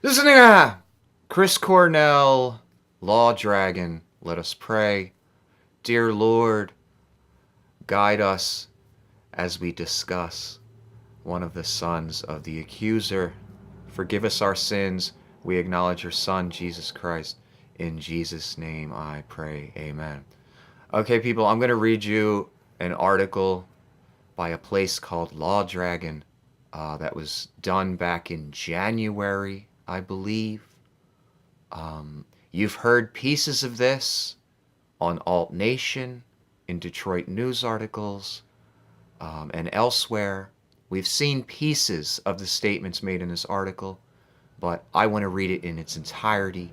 Listening to Chris Cornell, LawDragon, let us pray. Dear Lord, guide us as we discuss one of the sons of the accuser. Forgive us our sins. We acknowledge your Son, Jesus Christ. In Jesus' name I pray. Amen. Okay, people, I'm going to read you an article by a place called LawDragon that was done back in January, I believe. You've heard pieces of this on Alt Nation, in Detroit news articles, and elsewhere. We've seen pieces of the statements made in this article, but I want to read it in its entirety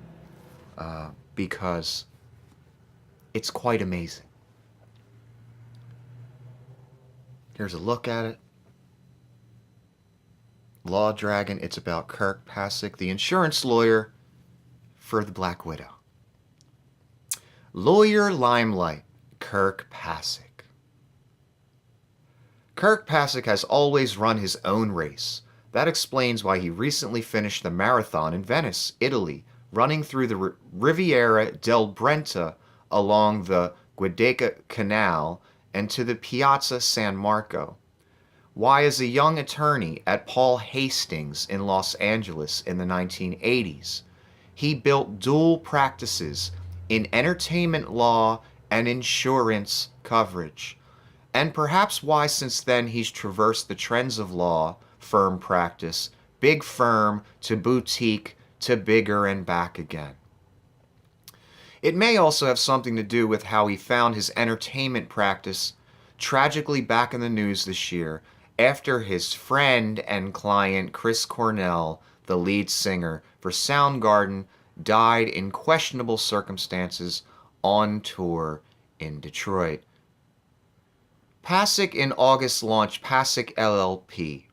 because it's quite amazing. Here's a look at it. LawDragon, it's about Kirk Pasek, the insurance lawyer for the Black Widow. Lawyer limelight, Kirk Pasek. Kirk Pasek has always run his own race. That explains why he recently finished the marathon in Venice, Italy, running through the Riviera del Brenta along the Guadalcanal and to the Piazza San Marco. Why, as a young attorney at Paul Hastings in Los Angeles in the 1980s, he built dual practices in entertainment law and insurance coverage. And perhaps why since then he's traversed the trends of law, firm practice, big firm to boutique to bigger and back again. It may also have something to do with how he found his entertainment practice tragically back in the news this year after his friend and client Chris Cornell, the lead singer for Soundgarden, died in questionable circumstances on tour in Detroit. Pasek in August launched Pasek LLP,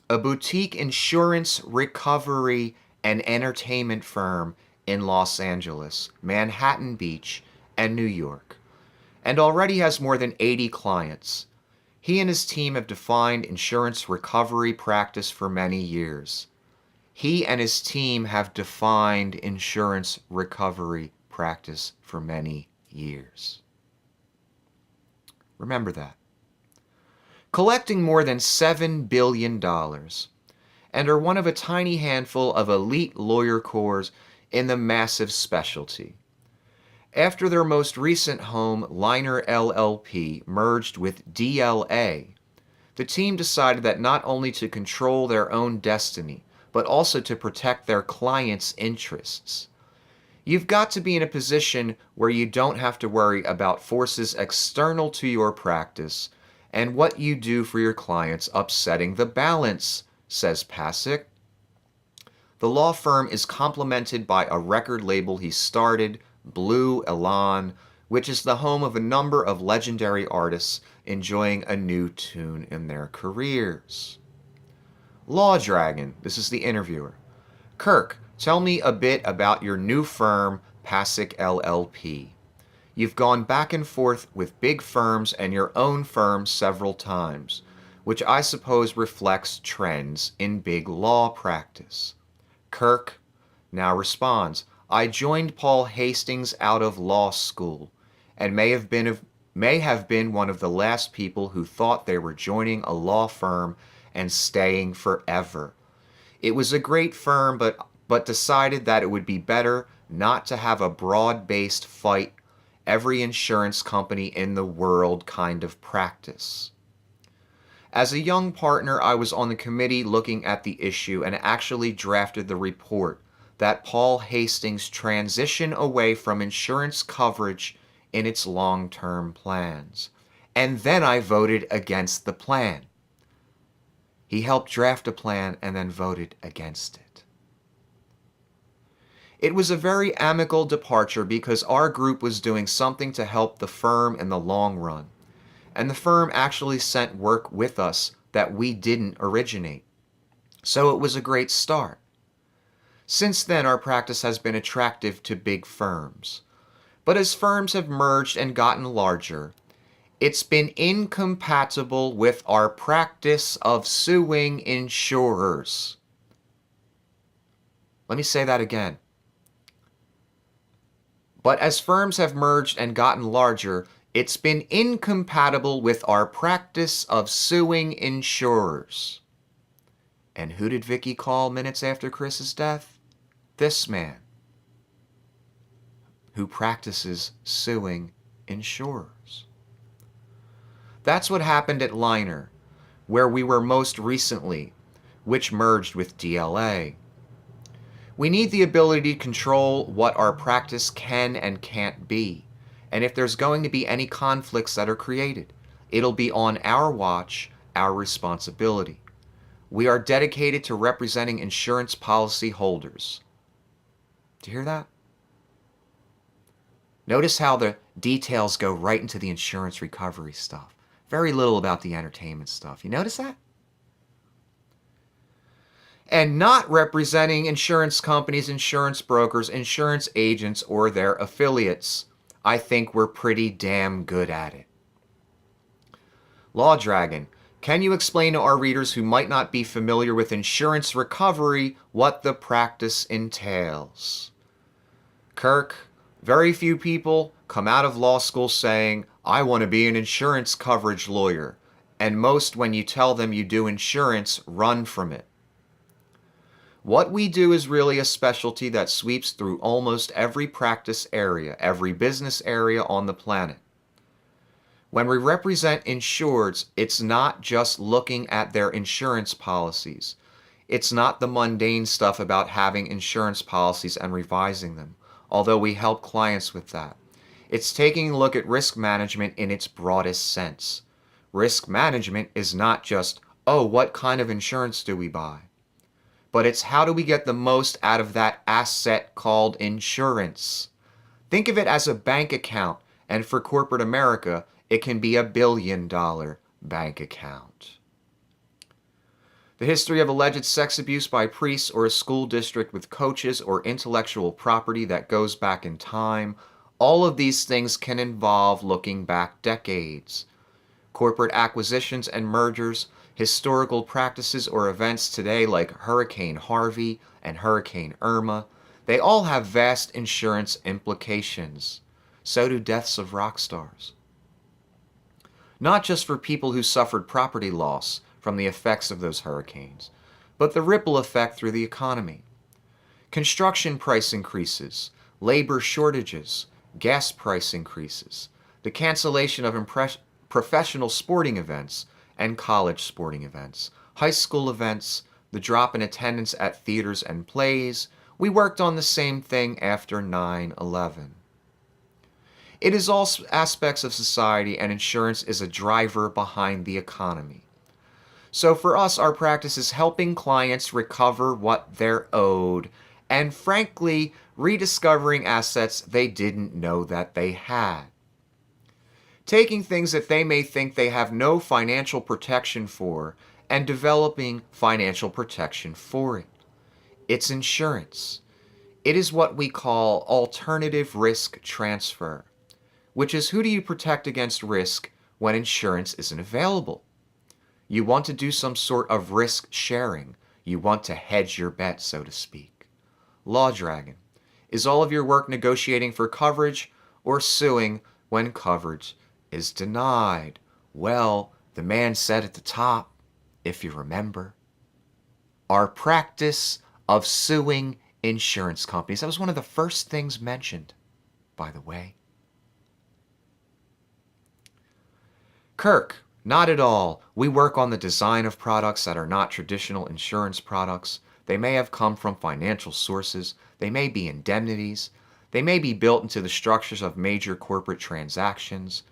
a boutique insurance recovery and entertainment firm in Los Angeles, Manhattan Beach, and New York, and already has more than 80 clients. He and his team have defined insurance recovery practice for many years. He and his team have defined insurance recovery practice for many years. Remember that. Collecting more than $7 billion, and are one of a tiny handful of elite lawyer corps in the massive specialty. After their most recent home, Liner LLP, merged with DLA, the team decided that not only to control their own destiny, but also to protect their clients' interests. You've got to be in a position where you don't have to worry about forces external to your practice and what you do for your clients upsetting the balance, says Pasek. The law firm is complemented by a record label he started, Blue Elan, which is the home of a number of legendary artists enjoying a new tune in their careers. LawDragon, this is the interviewer. Kirk, tell me a bit about your new firm, Pasek LLP. You've gone back and forth with big firms and your own firm several times, which I suppose reflects trends in big law practice. Kirk now responds, I joined Paul Hastings out of law school and may have been one of the last people who thought they were joining a law firm and staying forever. It was a great firm, but decided that it would be better not to have a broad-based fight, every insurance company in the world kind of practice. As a young partner, I was on the committee looking at the issue and actually drafted the report that Paul Hastings transition away from insurance coverage in its long-term plans. And then I voted against the plan. He helped draft a plan and then voted against it. It was a very amicable departure because our group was doing something to help the firm in the long run. And the firm actually sent work with us that we didn't originate. So it was a great start. Since then, our practice has been attractive to big firms. But as firms have merged and gotten larger, it's been incompatible with our practice of suing insurers. Let me say that again. But as firms have merged and gotten larger, it's been incompatible with our practice of suing insurers. And who did Vicky call minutes after Chris's death? This man, who practices suing insurers. That's what happened at Liner, where we were most recently, which merged with DLA. We need the ability to control what our practice can and can't be. And if there's going to be any conflicts that are created, it'll be on our watch, our responsibility. We are dedicated to representing insurance policy holders. Do you hear that? Notice how the details go right into the insurance recovery stuff. Very little about the entertainment stuff. You notice that? And not representing insurance companies, insurance brokers, insurance agents, or their affiliates. I think we're pretty damn good at it. LawDragon, can you explain to our readers who might not be familiar with insurance recovery what the practice entails? Kirk, very few people come out of law school saying, I want to be an insurance coverage lawyer. And most, when you tell them you do insurance, run from it. What we do is really a specialty that sweeps through almost every practice area, every business area on the planet. When we represent insureds, it's not just looking at their insurance policies. It's not the mundane stuff about having insurance policies and revising them, although we help clients with that. It's taking a look at risk management in its broadest sense. Risk management is not just, oh, what kind of insurance do we buy? But it's how do we get the most out of that asset called insurance? Think of it as a bank account, and for corporate America, it can be $1 billion bank account. The history of alleged sex abuse by priests or a school district with coaches or intellectual property that goes back in time, all of these things can involve looking back decades. Corporate acquisitions and mergers, historical practices or events today like Hurricane Harvey and Hurricane Irma, they all have vast insurance implications. So do deaths of rock stars. Not just for people who suffered property loss from the effects of those hurricanes, but the ripple effect through the economy. Construction price increases, labor shortages, gas price increases, the cancellation of professional sporting events and college sporting events, high school events, the drop in attendance at theaters and plays. We worked on the same thing after 9/11. It is all aspects of society, and insurance is a driver behind the economy. So for us, our practice is helping clients recover what they're owed and, frankly, rediscovering assets they didn't know that they had. Taking things that they may think they have no financial protection for and developing financial protection for it. It's insurance. It is what we call alternative risk transfer, which is who do you protect against risk when insurance isn't available? You want to do some sort of risk sharing. You want to hedge your bet, so to speak. LawDragon, is all of your work negotiating for coverage or suing when coverage is denied? Well, the man said at the top, if you remember, our practice of suing insurance companies. That was one of the first things mentioned, by the way. Kirk, not at all. We work on the design of products that are not traditional insurance products. They may have come from financial sources. They may be indemnities. They may be built into the structures of major corporate transactions.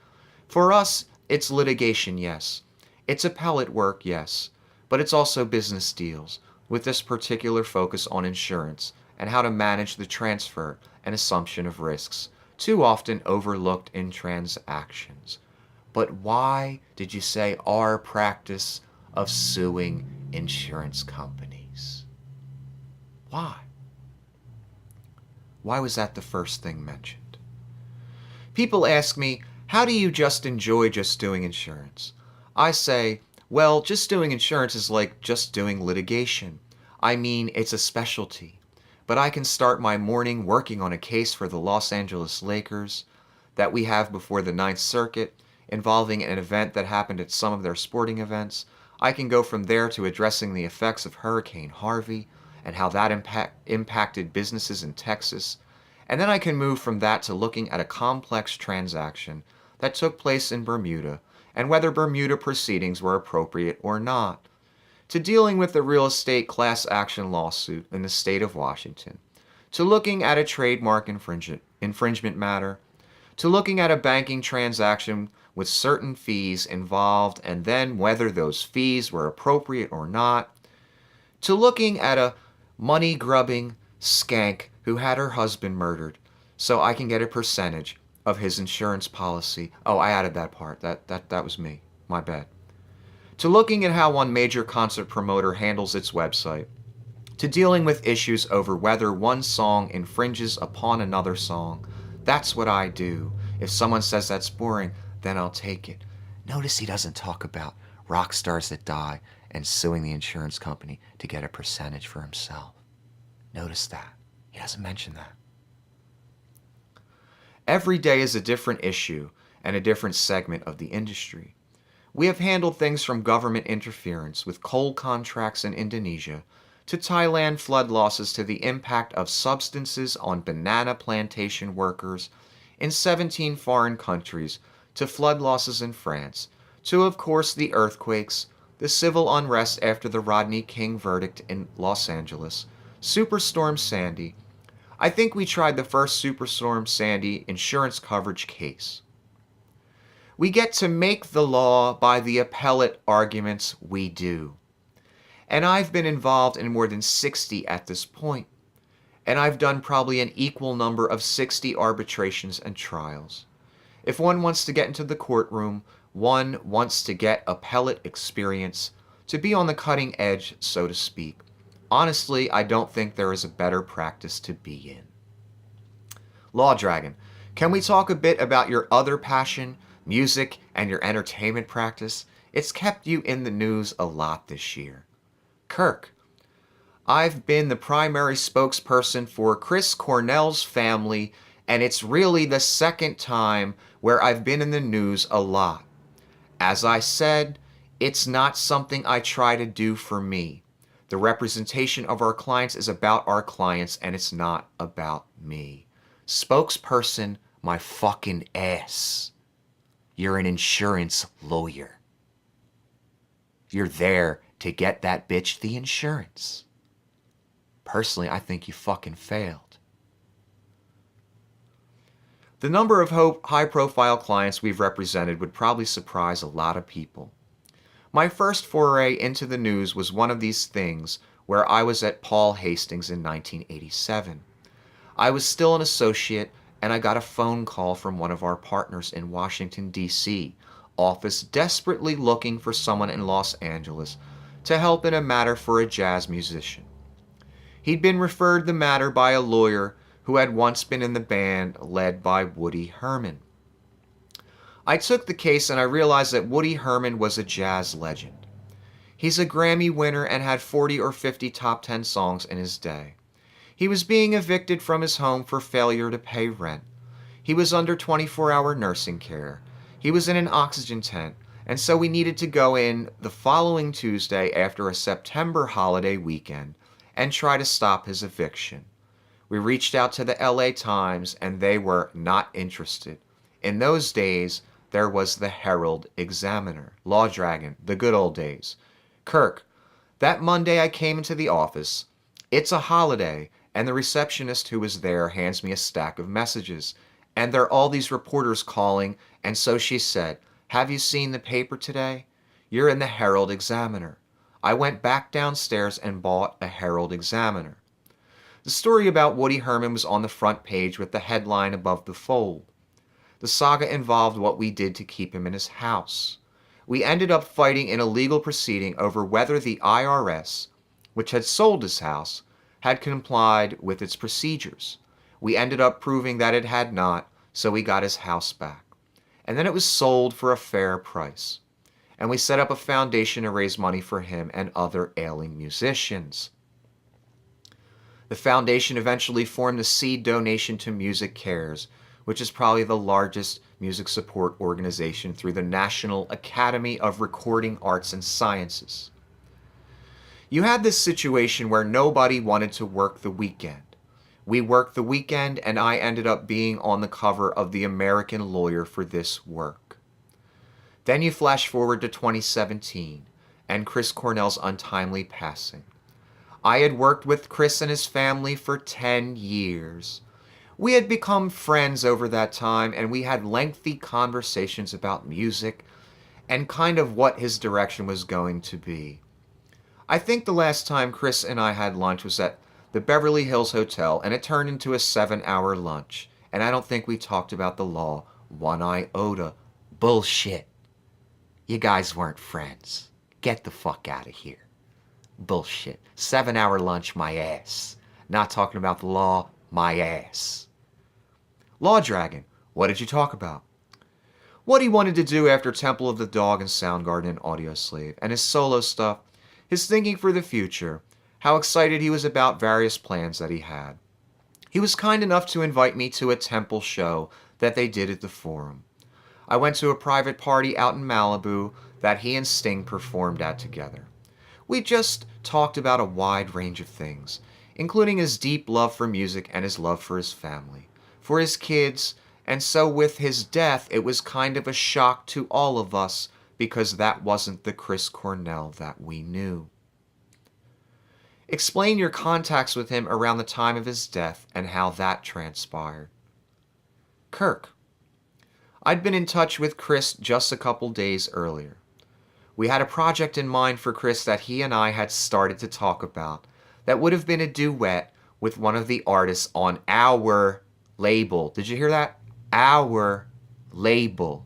For us, it's litigation, yes. It's appellate work, yes. But it's also business deals, with this particular focus on insurance and how to manage the transfer and assumption of risks, too often overlooked in transactions. But why did you say our practice of suing insurance companies? Why? Why was that the first thing mentioned? People ask me, how do you just enjoy just doing insurance? I say, well, just doing insurance is like just doing litigation. I mean, it's a specialty. but I can start my morning working on a case for the Los Angeles Lakers that we have before the Ninth Circuit involving an event that happened at some of their sporting events. I can go from there to addressing the effects of Hurricane Harvey and how that impacted businesses in Texas. And then I can move from that to looking at a complex transaction that took place in Bermuda and whether Bermuda proceedings were appropriate or not, to dealing with the real estate class action lawsuit in the state of Washington, to looking at a trademark infringement matter, to looking at a banking transaction with certain fees involved and then whether those fees were appropriate or not, to looking at a money-grubbing skank who had her husband murdered so I can get a percentage of his insurance policy. Oh, I added that part. That was me. My bad. To looking at how one major concert promoter handles its website, to dealing with issues over whether one song infringes upon another song. That's what I do. If someone says that's boring, then I'll take it. Notice he doesn't talk about rock stars that die and suing the insurance company to get a percentage for himself. Notice that. He doesn't mention that. Every day is a different issue and a different segment of the industry. We have handled things from government interference with coal contracts in Indonesia to Thailand flood losses to the impact of substances on banana plantation workers in 17 foreign countries to flood losses in France to, of course, the earthquakes, the civil unrest after the Rodney King verdict in Los Angeles, Superstorm Sandy. I think we tried the first Superstorm Sandy insurance coverage case. We get to make the law by the appellate arguments we do. And I've been involved in more than 60 at this point. And I've done probably an equal number of 60 arbitrations and trials. If one wants to get into the courtroom, one wants to get appellate experience, to be on the cutting edge, so to speak. Honestly, I don't think there is a better practice to be in. LawDragon, can we talk a bit about your other passion, music, and your entertainment practice? It's kept you in the news a lot this year. Kirk, I've been the primary spokesperson for Chris Cornell's family, and it's really the second time where I've been in the news a lot. As I said, it's not something I try to do for me. The representation of our clients is about our clients, and it's not about me. Spokesperson, my fucking ass. You're an insurance lawyer. You're there to get that bitch the insurance. Personally, I think you fucking failed. The number of high-profile clients we've represented would probably surprise a lot of people. My first foray into the news was one of these things where I was at Paul Hastings in 1987. I was still an associate, and I got a phone call from one of our partners in Washington, D.C. office desperately looking for someone in Los Angeles to help in a matter for a jazz musician. He'd been referred the matter by a lawyer who had once been in the band led by Woody Herman. I took the case and I realized that Woody Herman was a jazz legend. He's a Grammy winner and had 40 or 50 top 10 songs in his day. He was being evicted from his home for failure to pay rent. He was under 24-hour nursing care. He was in an oxygen tent, and so we needed to go in the following Tuesday after a September holiday weekend and try to stop his eviction. We reached out to the LA Times, and they were not interested. In those days, there was the Herald Examiner, LawDragon, the good old days. Kirk, that Monday I came into the office. It's a holiday, and the receptionist who was there hands me a stack of messages, and there are all these reporters calling, and so she said, "Have you seen the paper today? You're in the Herald Examiner." I went back downstairs and bought a Herald Examiner. The story about Woody Herman was on the front page with the headline above the fold. The saga involved what we did to keep him in his house. We ended up fighting in a legal proceeding over whether the IRS, which had sold his house, had complied with its procedures. We ended up proving that it had not, so we got his house back. And then it was sold for a fair price. And we set up a foundation to raise money for him and other ailing musicians. The foundation eventually formed the Seed Donation to Music Cares, which is probably the largest music support organization through the National Academy of Recording Arts and Sciences. You had this situation where nobody wanted to work the weekend. We worked the weekend, and I ended up being on the cover of the American Lawyer for this work. Then you flash forward to 2017 and Chris Cornell's untimely passing. I had worked with Chris and his family for 10 years. We had become friends over that time, and we had lengthy conversations about music and kind of what his direction was going to be. I think the last time Chris and I had lunch was at the Beverly Hills Hotel, and it turned into a 7-hour lunch, and I don't think we talked about the law one iota. Bullshit. You guys weren't friends. Get the fuck out of here. Bullshit. 7-hour lunch, my ass. Not talking about the law, my ass. LawDragon, what did you talk about? What he wanted to do after Temple of the Dog and Soundgarden and Audioslave, and his solo stuff, his thinking for the future, how excited he was about various plans that he had. He was kind enough to invite me to a Temple show that they did at the Forum. I went to a private party out in Malibu that he and Sting performed at together. We just talked about a wide range of things, including his deep love for music and his love for his family, for his kids, and so with his death, it was kind of a shock to all of us because that wasn't the Chris Cornell that we knew. Explain your contacts with him around the time of his death and how that transpired. Kirk. I'd been in touch with Chris just a couple days earlier. We had a project in mind for Chris that he and I had started to talk about that would have been a duet with one of the artists on our label. Did you hear that? Our label.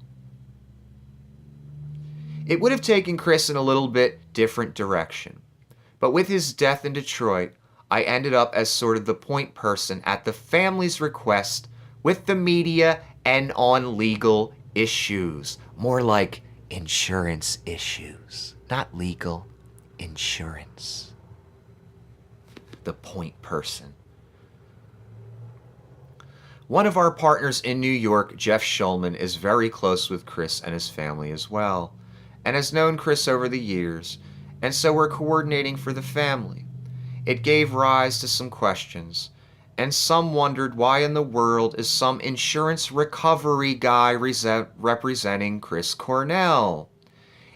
It would have taken Chris in a little bit different direction. But with his death in Detroit, I ended up as sort of the point person at the family's request with the media and on legal issues. More like insurance issues. Not legal, insurance. The point person. One of our partners in New York, Jeff Schulman, is very close with Chris and his family as well, and has known Chris over the years, and so we're coordinating for the family. It gave rise to some questions, and some wondered why in the world is some insurance recovery guy representing Chris Cornell?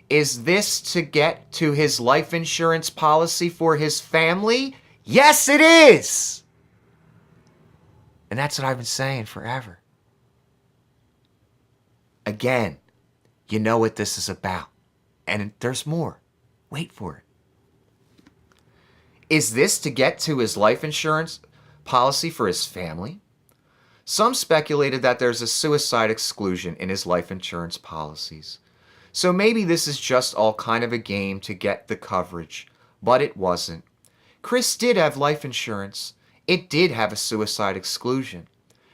Is this to get to his life insurance policy for his family? Yes, it is! And that's what I've been saying forever. Again, you know what this is about. And there's more. Wait for it. Is this to get to his life insurance policy for his family? Some speculated that there's a suicide exclusion in his life insurance policies. So maybe this is just all kind of a game to get the coverage, but it wasn't. Chris did have life insurance. It did have a suicide exclusion,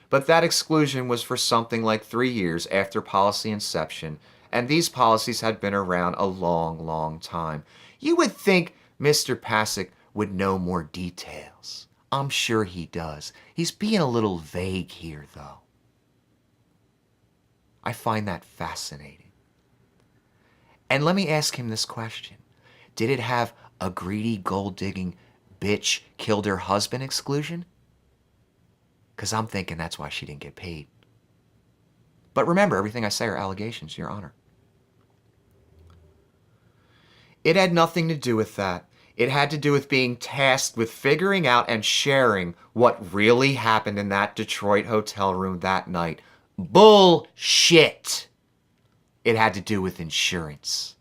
but that exclusion was for something like 3 years after policy inception, and these policies had been around a long, long time. You would think Mr. Pasek would know more details. I'm sure he does. He's being a little vague here, though. I find that fascinating. And let me ask him this question. Did it have a greedy, gold-digging bitch killed her husband exclusion? Because I'm thinking that's why she didn't get paid. But remember, everything I say are allegations, Your Honor. It had nothing to do with that. It had to do with being tasked with figuring out and sharing what really happened in that Detroit hotel room that night. Bullshit! It had to do with insurance.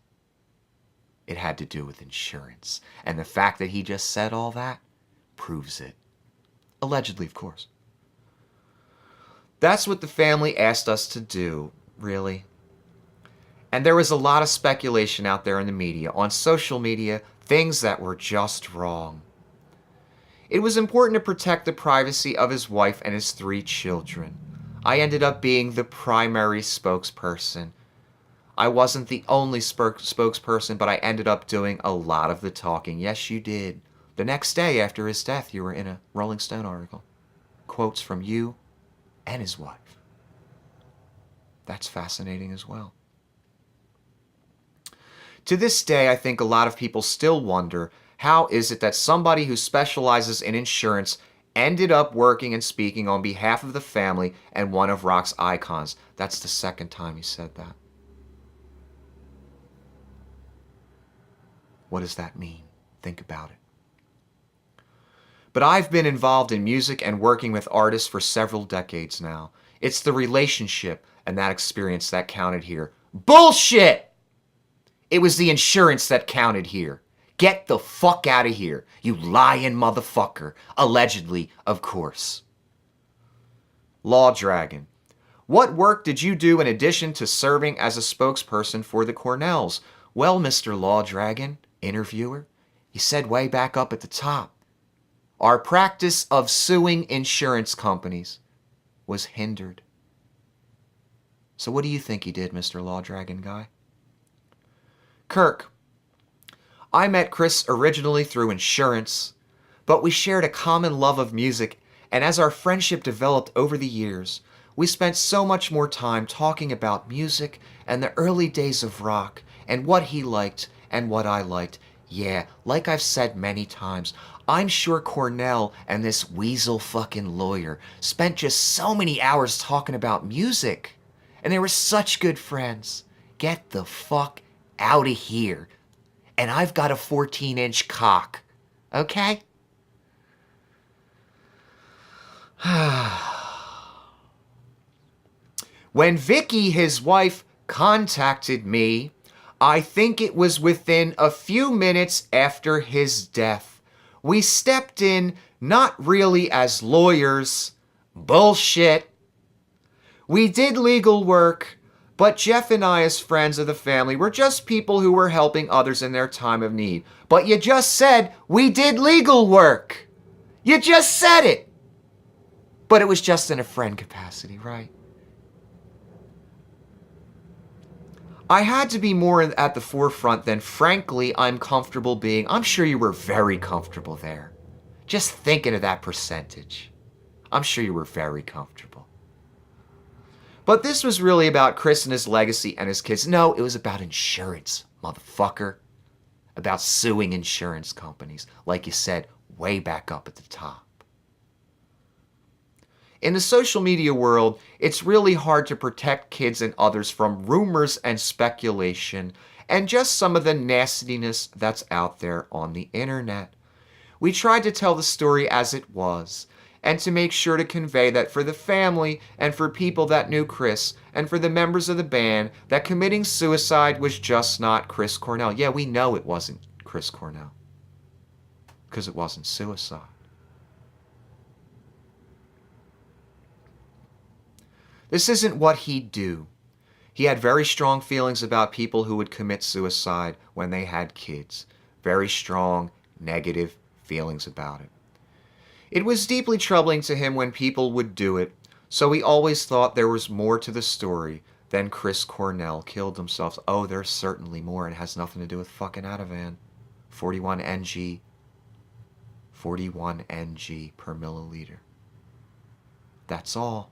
It had to do with insurance. And the fact that he just said all that proves it. Allegedly, of course. That's what the family asked us to do, really. And there was a lot of speculation out there in the media, on social media, things that were just wrong. It was important to protect the privacy of his wife and his 3 children. I ended up being the primary spokesperson. I wasn't the only spokesperson, but I ended up doing a lot of the talking. Yes, you did. The next day after his death, you were in a Rolling Stone article. Quotes from you and his wife. That's fascinating as well. To this day, I think a lot of people still wonder, how is it that somebody who specializes in insurance ended up working and speaking on behalf of the family and one of rock's icons? That's the second time he said that. What does that mean? Think about it. But I've been involved in music and working with artists for several decades now. It's the relationship and that experience that counted here. Bullshit! It was the insurance that counted here. Get the fuck out of here, you lying motherfucker. Allegedly, of course. LawDragon. What work did you do in addition to serving as a spokesperson for the Cornells? Well, Mr. LawDragon, interviewer, he said way back up at the top, our practice of suing insurance companies was hindered. So what do you think he did, Mr. LawDragon guy? Kirk. I met Chris originally through insurance, but we shared a common love of music, and as our friendship developed over the years, we spent so much more time talking about music and the early days of rock and what he liked and what I liked. Yeah, like I've said many times, I'm sure Cornell and this weasel fucking lawyer spent just so many hours talking about music. And they were such good friends. Get the fuck out of here. And I've got a 14-inch cock. Okay? When Vicky, his wife, contacted me, I think it was within a few minutes after his death. We stepped in, not really as lawyers. Bullshit. We did legal work, but Jeff and I, as friends of the family, were just people who were helping others in their time of need. But you just said we did legal work. You just said it. But it was just in a friend capacity, right? I had to be more at the forefront than, frankly, I'm comfortable being. I'm sure you were very comfortable there. Just thinking of that percentage. I'm sure you were very comfortable. But this was really about Chris and his legacy and his kids. No, it was about insurance, motherfucker. About suing insurance companies, like you said, way back up at the top. In the social media world, it's really hard to protect kids and others from rumors and speculation and just some of the nastiness that's out there on the internet. We tried to tell the story as it was, and to make sure to convey that for the family and for people that knew Chris and for the members of the band, that committing suicide was just not Chris Cornell. Yeah, we know it wasn't Chris Cornell, because it wasn't suicide. This isn't what he'd do. He had very strong feelings about people who would commit suicide when they had kids. Very strong, negative feelings about it. It was deeply troubling to him when people would do it, so he always thought there was more to the story than Chris Cornell killed himself. Oh, there's certainly more, and it has nothing to do with fucking Ativan. 41 ng. 41 ng per milliliter. That's all.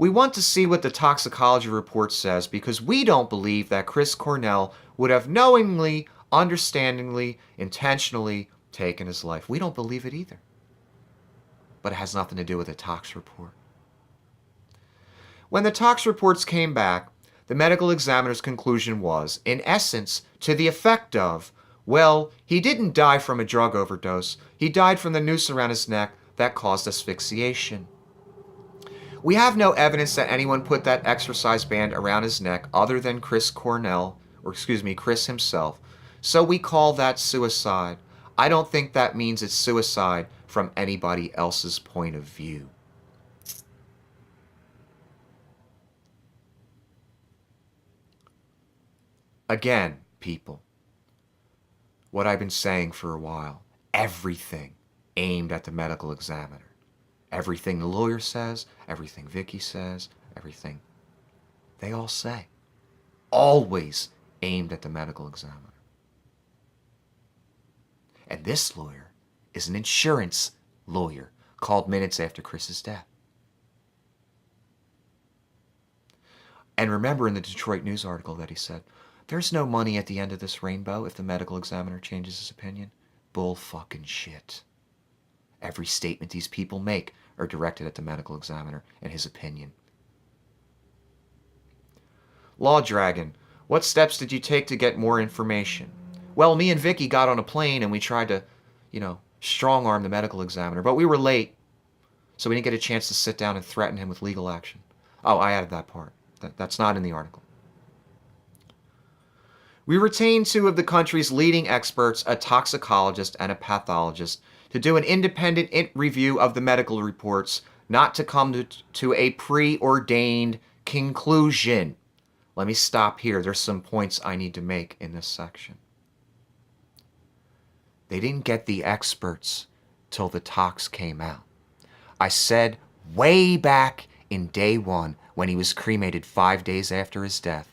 We want to see what the toxicology report says because we don't believe that Chris Cornell would have knowingly, understandingly, intentionally taken his life. We don't believe it either. But it has nothing to do with the tox report. When the tox reports came back, the medical examiner's conclusion was, in essence, to the effect of, well, he didn't die from a drug overdose. He died from the noose around his neck that caused asphyxiation. We have no evidence that anyone put that exercise band around his neck other than Chris himself. So we call that suicide. I don't think that means it's suicide from anybody else's point of view. Again, people, what I've been saying for a while, everything aimed at the medical examiner. Everything the lawyer says, everything Vicky says, everything they all say. Always aimed at the medical examiner. And this lawyer is an insurance lawyer called minutes after Chris's death. And remember in the Detroit News article that he said, there's no money at the end of this rainbow if the medical examiner changes his opinion. Bull fucking shit. Every statement these people make are directed at the medical examiner and his opinion. LawDragon, what steps did you take to get more information? Well, me and Vicky got on a plane and we tried to, strong-arm the medical examiner, but we were late, so we didn't get a chance to sit down and threaten him with legal action. Oh, I added that part. That's not in the article. We retained two of the country's leading experts, a toxicologist and a pathologist, to do an independent review of the medical reports, not to come to a preordained conclusion. Let me stop here. There's some points I need to make in this section. They didn't get the experts till the tox came out. I said way back in day one when he was cremated 5 days after his death,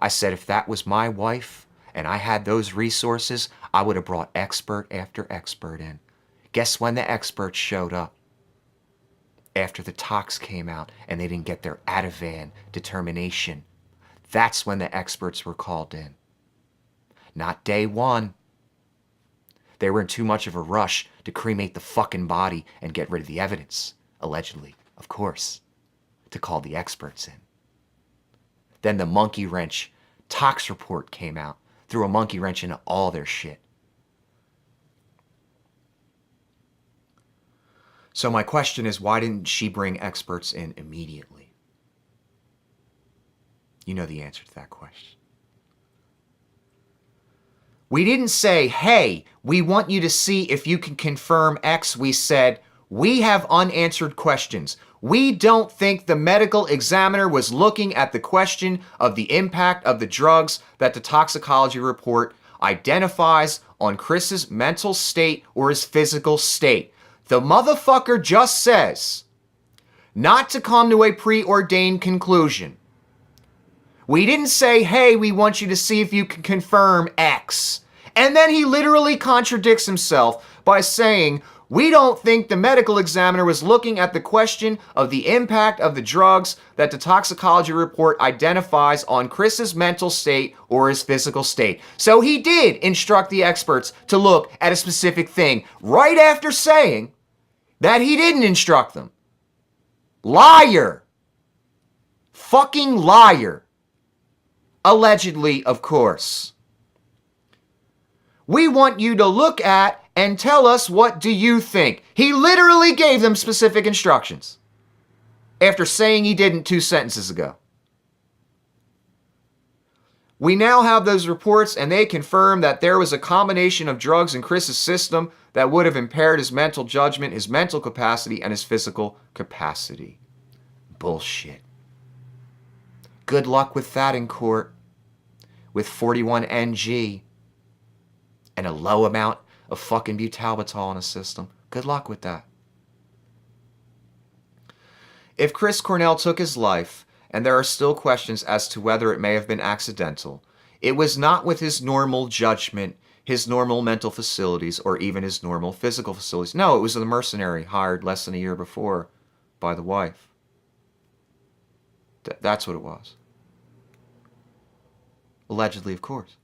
I said if that was my wife and I had those resources, I would have brought expert after expert in. Guess when the experts showed up? After the tox came out and they didn't get their Ativan determination. That's when the experts were called in. Not day one. They were in too much of a rush to cremate the fucking body and get rid of the evidence. Allegedly, of course, to call the experts in. Then the monkey wrench tox report came out, threw a monkey wrench into all their shit. So my question is, why didn't she bring experts in immediately? You know the answer to that question. We didn't say, hey, we want you to see if you can confirm X. We said, we have unanswered questions. We don't think the medical examiner was looking at the question of the impact of the drugs that the toxicology report identifies on Chris's mental state or his physical state. The motherfucker just says, not to come to a preordained conclusion. We didn't say, hey, we want you to see if you can confirm X. And then he literally contradicts himself by saying, we don't think the medical examiner was looking at the question of the impact of the drugs that the toxicology report identifies on Chris's mental state or his physical state. So he did instruct the experts to look at a specific thing right after saying that he didn't instruct them. Liar. Fucking liar. Allegedly, of course. We want you to look at and tell us what do you think. He literally gave them specific instructions after saying he didn't 2 sentences ago. We now have those reports and they confirm that there was a combination of drugs in Chris's system that would have impaired his mental judgment, his mental capacity, and his physical capacity. Bullshit. Good luck with that in court with 41 NG and a low amount of fucking butalbital in a system. Good luck with that. If Chris Cornell took his life, and there are still questions as to whether it may have been accidental, it was not with his normal judgment, his normal mental facilities, or even his normal physical facilities. No, it was the mercenary hired less than a year before by the wife. That's what it was. Allegedly, of course.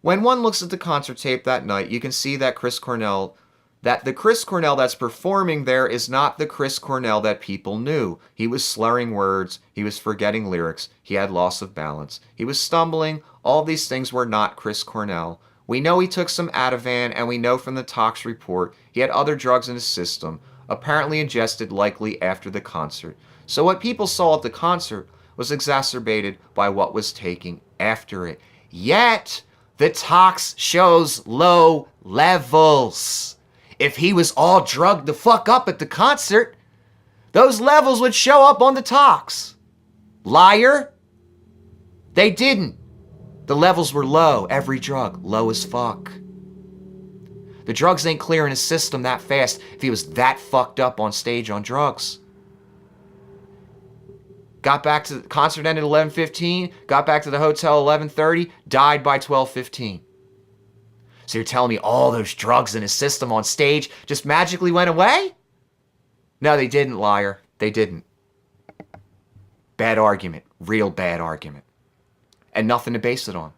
When one looks at the concert tape that night, you can see that the Chris Cornell that's performing there is not the Chris Cornell that people knew. He was slurring words. He was forgetting lyrics. He had loss of balance. He was stumbling. All these things were not Chris Cornell. We know he took some Ativan, and we know from the tox report he had other drugs in his system, apparently ingested likely after the concert. So what people saw at the concert was exacerbated by what was taken after it. Yet, the tox shows low levels. If he was all drugged the fuck up at the concert, those levels would show up on the tox. Liar. They didn't. The levels were low. Every drug, low as fuck. The drugs ain't clearing his system that fast if he was that fucked up on stage on drugs. Got back to the concert ended at 11:15, got back to the hotel 11:30, died by 12:15. So you're telling me all those drugs in his system on stage just magically went away? No, they didn't, liar. They didn't. Bad argument. Real bad argument. And nothing to base it on.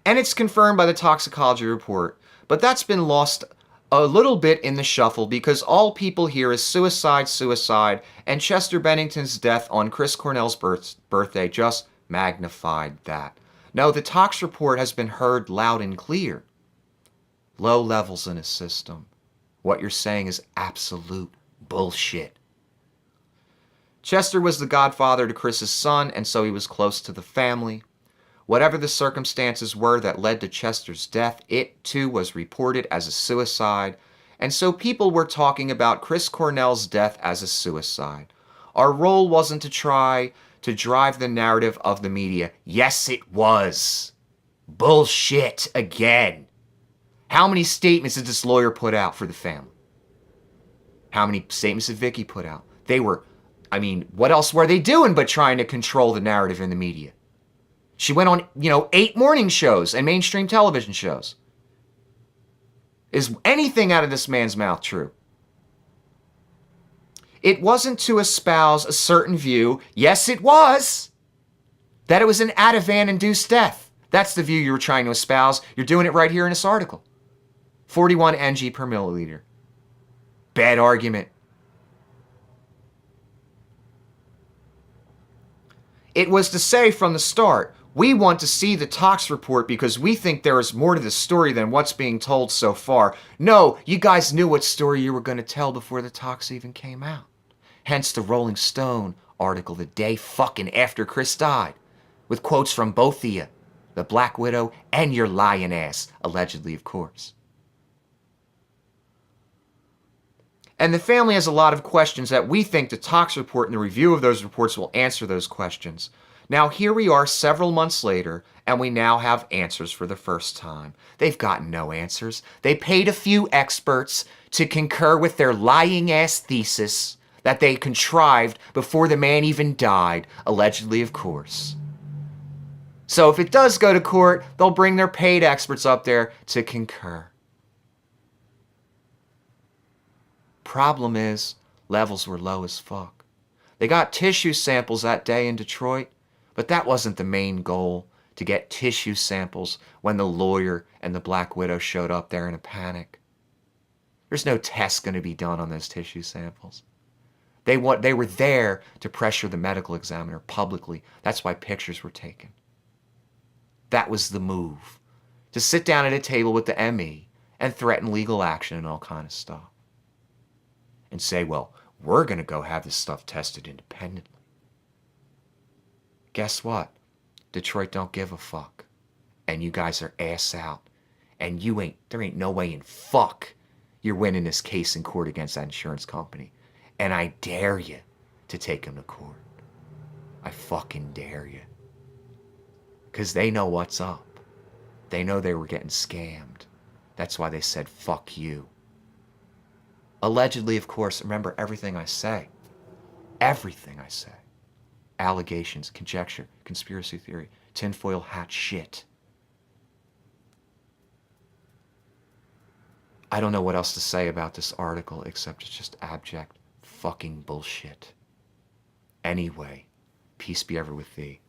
And it's confirmed by the toxicology report, but that's been lost a little bit in the shuffle because all people hear is suicide, suicide, and Chester Bennington's death on Chris Cornell's birthday just magnified that. No, the tox report has been heard loud and clear. Low levels in his system. What you're saying is absolute bullshit. Chester was the godfather to Chris's son, and so he was close to the family. Whatever the circumstances were that led to Chester's death, it too was reported as a suicide, and so people were talking about Chris Cornell's death as a suicide. Our role wasn't to try to drive the narrative of the media. Yes, it was. Bullshit again. How many statements did this lawyer put out for the family? How many statements did Vicky put out? What else were they doing but trying to control the narrative in the media? She went on, 8 morning shows and mainstream television shows. Is anything out of this man's mouth true? It wasn't to espouse a certain view. Yes, it was. That it was an Ativan-induced death. That's the view you were trying to espouse. You're doing it right here in this article. 41 ng per milliliter. Bad argument. It was to say from the start, we want to see the tox report because we think there is more to the story than what's being told so far. No, you guys knew what story you were going to tell before the tox even came out. Hence the Rolling Stone article the day fucking after Chris died, with quotes from both of you, the Black Widow and your lying ass, allegedly, of course. And the family has a lot of questions that we think the tox report and the review of those reports will answer those questions. Now here we are several months later, and we now have answers for the first time. They've gotten no answers. They paid a few experts to concur with their lying ass thesis that they contrived before the man even died, allegedly, of course. So if it does go to court, they'll bring their paid experts up there to concur. Problem is, levels were low as fuck. They got tissue samples that day in Detroit, but that wasn't the main goal, to get tissue samples when the lawyer and the Black Widow showed up there in a panic. There's no test going to be done on those tissue samples. They were there to pressure the medical examiner publicly. That's why pictures were taken. That was the move. To sit down at a table with the ME and threaten legal action and all kind of stuff. And say, well, we're going to go have this stuff tested independently. Guess what? Detroit don't give a fuck. And you guys are ass out. And there ain't no way in fuck you're winning this case in court against that insurance company. And I dare you to take him to court. I fucking dare you. Because they know what's up. They know they were getting scammed. That's why they said, fuck you. Allegedly, of course, remember everything I say. Everything I say. Allegations, conjecture, conspiracy theory, tinfoil hat shit. I don't know what else to say about this article except it's just abject fucking bullshit. Anyway, peace be ever with thee.